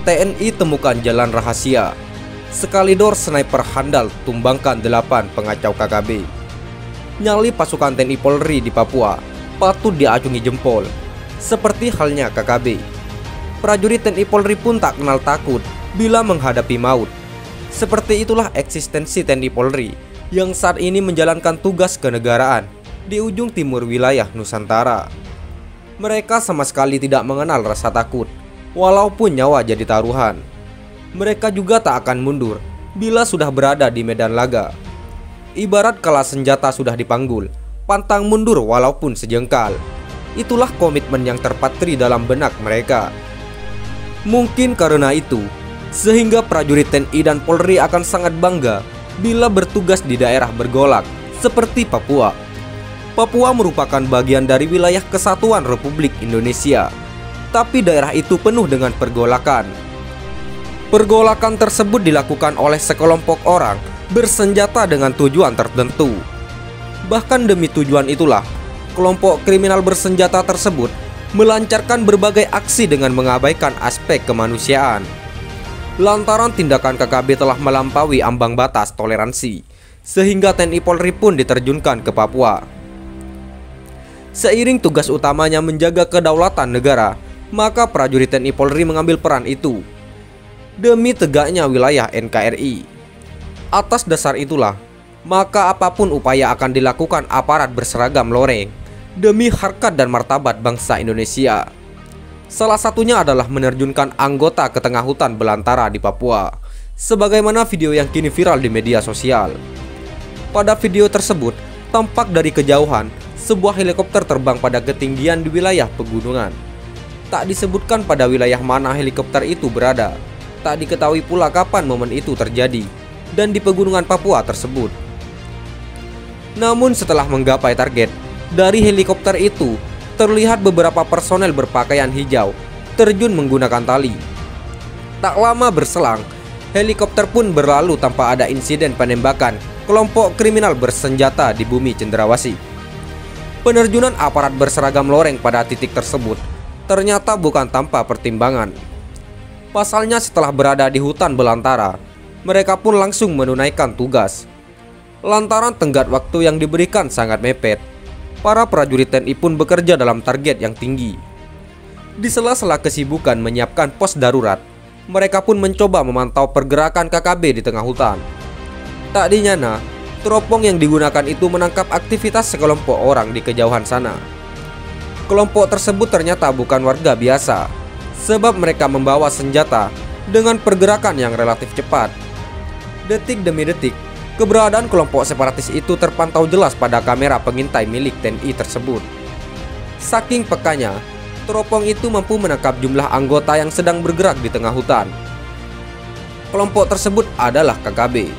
TNI temukan jalan rahasia. Sekalidor sniper handal tumbangkan 8 pengacau KKB. Nyali pasukan TNI Polri di Papua patut diacungi jempol. Seperti halnya KKB, prajurit TNI Polri pun tak kenal takut bila menghadapi maut. Seperti itulah eksistensi TNI Polri yang saat ini menjalankan tugas kenegaraan di ujung timur wilayah Nusantara. Mereka sama sekali tidak mengenal rasa takut, walaupun nyawa jadi taruhan. Mereka juga tak akan mundur bila sudah berada di medan laga. Ibarat kala senjata sudah dipanggul, pantang mundur walaupun sejengkal. Itulah komitmen yang terpatri dalam benak mereka. Mungkin karena itu, sehingga prajurit TNI dan Polri akan sangat bangga bila bertugas di daerah bergolak seperti Papua. Papua merupakan bagian dari wilayah kesatuan Republik Indonesia, tapi daerah itu penuh dengan pergolakan. Pergolakan tersebut dilakukan oleh sekelompok orang bersenjata dengan tujuan tertentu. Bahkan demi tujuan itulah, kelompok kriminal bersenjata tersebut melancarkan berbagai aksi dengan mengabaikan aspek kemanusiaan. Lantaran tindakan KKB telah melampaui ambang batas toleransi, sehingga TNI Polri pun diterjunkan ke Papua. Seiring tugas utamanya menjaga kedaulatan negara, maka prajurit TNI Polri mengambil peran itu demi tegaknya wilayah NKRI. Atas dasar itulah, maka apapun upaya akan dilakukan aparat berseragam loreng demi harkat dan martabat bangsa Indonesia. Salah satunya adalah menerjunkan anggota ke tengah hutan belantara di Papua, sebagaimana video yang kini viral di media sosial. Pada video tersebut, tampak dari kejauhan sebuah helikopter terbang pada ketinggian di wilayah pegunungan. Tak disebutkan pada wilayah mana helikopter itu berada. Tak diketahui pula kapan momen itu terjadi dan di pegunungan Papua tersebut. Namun setelah menggapai target, dari helikopter itu terlihat beberapa personel berpakaian hijau terjun menggunakan tali. Tak lama berselang, helikopter pun berlalu tanpa ada insiden penembakan kelompok kriminal bersenjata di bumi Cendrawasih. Penerjunan aparat berseragam loreng pada titik tersebut ternyata bukan tanpa pertimbangan. Pasalnya setelah berada di hutan belantara, mereka pun langsung menunaikan tugas. Lantaran tenggat waktu yang diberikan sangat mepet, para prajurit TNI pun bekerja dalam target yang tinggi. Di sela-sela kesibukan menyiapkan pos darurat, mereka pun mencoba memantau pergerakan KKB di tengah hutan. Tak dinyana, teropong yang digunakan itu menangkap aktivitas sekelompok orang di kejauhan sana. Kelompok tersebut ternyata bukan warga biasa, sebab mereka membawa senjata dengan pergerakan yang relatif cepat. Detik demi detik, keberadaan kelompok separatis itu terpantau jelas pada kamera pengintai milik TNI tersebut. Saking pekanya, teropong itu mampu menangkap jumlah anggota yang sedang bergerak di tengah hutan. Kelompok tersebut adalah KKB.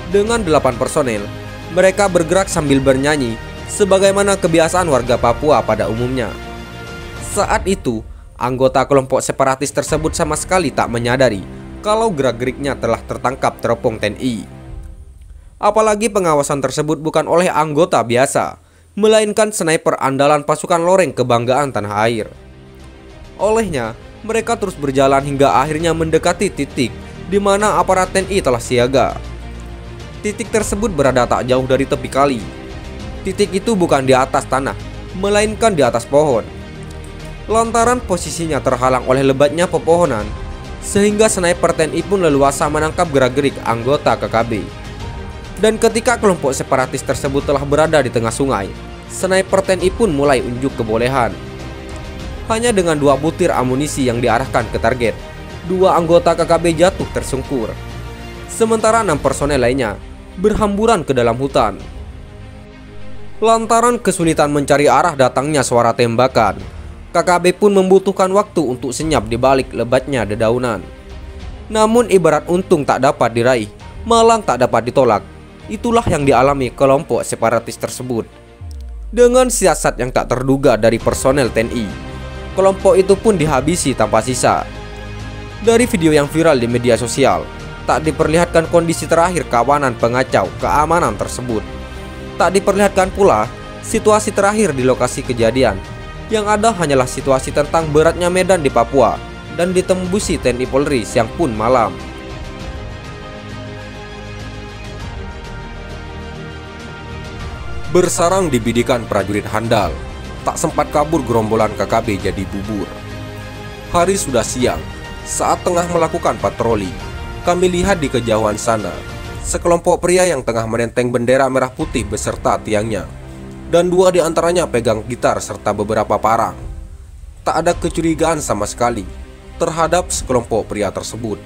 Dengan 8 personel, mereka bergerak sambil bernyanyi, sebagaimana kebiasaan warga Papua pada umumnya. Saat itu, anggota kelompok separatis tersebut sama sekali tak menyadari kalau gerak-geriknya telah tertangkap teropong TNI. Apalagi pengawasan tersebut bukan oleh anggota biasa, melainkan sniper andalan pasukan loreng kebanggaan tanah air. Olehnya, mereka terus berjalan hingga akhirnya mendekati titik di mana aparat TNI telah siaga. Titik tersebut berada tak jauh dari tepi kali. Titik itu bukan di atas tanah, melainkan di atas pohon. Lantaran posisinya terhalang oleh lebatnya pepohonan, sehingga sniper TNI pun leluasa menangkap gerak-gerik anggota KKB. Dan ketika kelompok separatis tersebut telah berada di tengah sungai, sniper TNI pun mulai unjuk kebolehan. Hanya dengan 2 butir amunisi yang diarahkan ke target, 2 anggota KKB jatuh tersungkur. Sementara 6 personel lainnya berhamburan ke dalam hutan. Lantaran kesulitan mencari arah datangnya suara tembakan, KKB pun membutuhkan waktu untuk senyap di balik lebatnya dedaunan. Namun ibarat untung tak dapat diraih, malang tak dapat ditolak. Itulah yang dialami kelompok separatis tersebut. Dengan siasat yang tak terduga dari personel TNI, kelompok itu pun dihabisi tanpa sisa. Dari video yang viral di media sosial, tak diperlihatkan kondisi terakhir kawanan pengacau keamanan tersebut. Tak diperlihatkan pula situasi terakhir di lokasi kejadian. Yang ada hanyalah situasi tentang beratnya medan di Papua dan ditembusi TNI Polri siang pun malam. Bersarang di bidikan prajurit handal, tak sempat kabur gerombolan KKB jadi bubur. Hari sudah siang, saat tengah melakukan patroli, kami lihat di kejauhan sana sekelompok pria yang tengah menenteng bendera merah putih beserta tiangnya, dan dua di antaranya pegang gitar serta beberapa parang. Tak ada kecurigaan sama sekali terhadap sekelompok pria tersebut.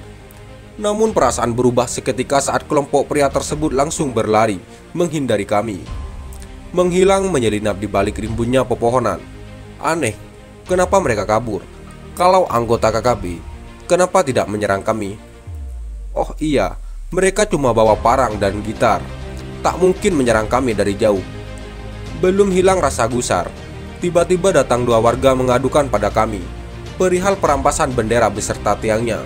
Namun perasaan berubah seketika saat kelompok pria tersebut langsung berlari menghindari kami, menghilang menyelinap di balik rimbunnya pepohonan. Aneh, kenapa mereka kabur? Kalau anggota KKB, kenapa tidak menyerang kami? Oh iya, mereka cuma bawa parang dan gitar, tak mungkin menyerang kami dari jauh. Belum hilang rasa gusar, tiba-tiba datang dua warga mengadukan pada kami perihal perampasan bendera beserta tiangnya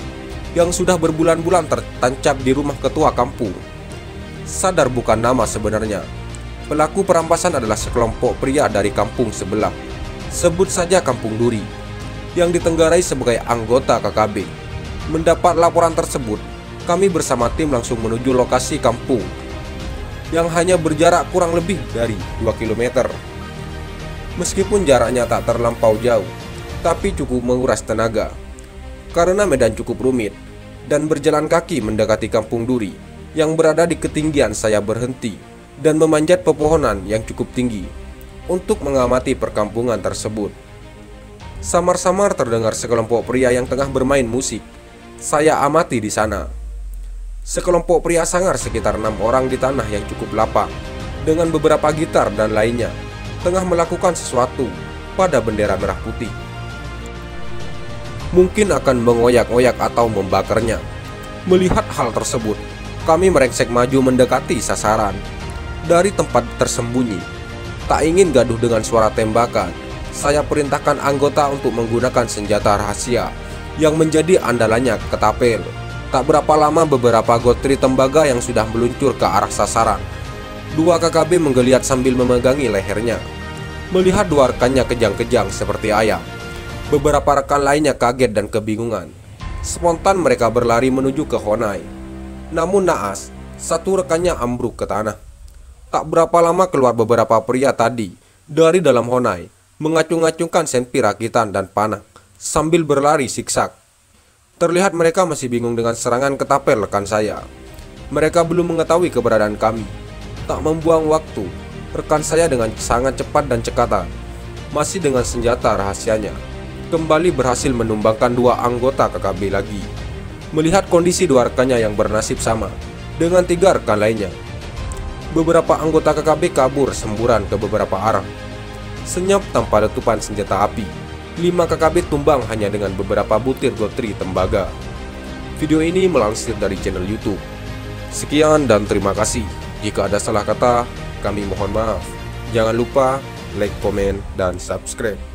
yang sudah berbulan-bulan tertancap di rumah ketua kampung. Sadar bukan nama sebenarnya, pelaku perampasan adalah sekelompok pria dari kampung sebelah, sebut saja Kampung Duri, yang ditenggarai sebagai anggota KKB. Mendapat laporan tersebut, kami bersama tim langsung menuju lokasi kampung yang hanya berjarak kurang lebih dari 2 km. Meskipun jaraknya tak terlampau jauh, tapi cukup menguras tenaga karena medan cukup rumit, dan berjalan kaki mendekati Kampung Duri yang berada di ketinggian saya berhenti dan memanjat pepohonan yang cukup tinggi untuk mengamati perkampungan tersebut. Samar-samar terdengar sekelompok pria yang tengah bermain musik. Saya amati di sana. Sekelompok pria sangar sekitar 6 orang di tanah yang cukup lapang dengan beberapa gitar dan lainnya tengah melakukan sesuatu pada bendera merah putih. Mungkin akan mengoyak-oyak atau membakarnya. Melihat hal tersebut, kami merengsek maju mendekati sasaran. Dari tempat tersembunyi, tak ingin gaduh dengan suara tembakan, saya perintahkan anggota untuk menggunakan senjata rahasia yang menjadi andalannya ketapel. Tak berapa lama beberapa gotri tembaga yang sudah meluncur ke arah sasaran. Dua KKB menggeliat sambil memegangi lehernya. Melihat dua rekannya kejang-kejang seperti ayam, beberapa rekan lainnya kaget dan kebingungan. Spontan mereka berlari menuju ke Honai. Namun naas, satu rekannya ambruk ke tanah. Tak berapa lama keluar beberapa pria tadi dari dalam Honai, mengacung-acungkan senpi rakitan dan panah sambil berlari siksak. Terlihat mereka masih bingung dengan serangan ketapel rekan saya. Mereka belum mengetahui keberadaan kami. Tak membuang waktu, rekan saya dengan sangat cepat dan cekatan, masih dengan senjata rahasianya, kembali berhasil menumbangkan dua anggota KKB lagi. Melihat kondisi dua rekannya yang bernasib sama dengan 3 rekan lainnya, beberapa anggota KKB kabur semburan ke beberapa arah. Senyap tanpa letupan senjata api, 5 KKB tumbang hanya dengan beberapa butir gotri tembaga. Video ini melansir dari channel YouTube. Sekian dan terima kasih. Jika ada salah kata, kami mohon maaf. Jangan lupa like, komen, dan subscribe.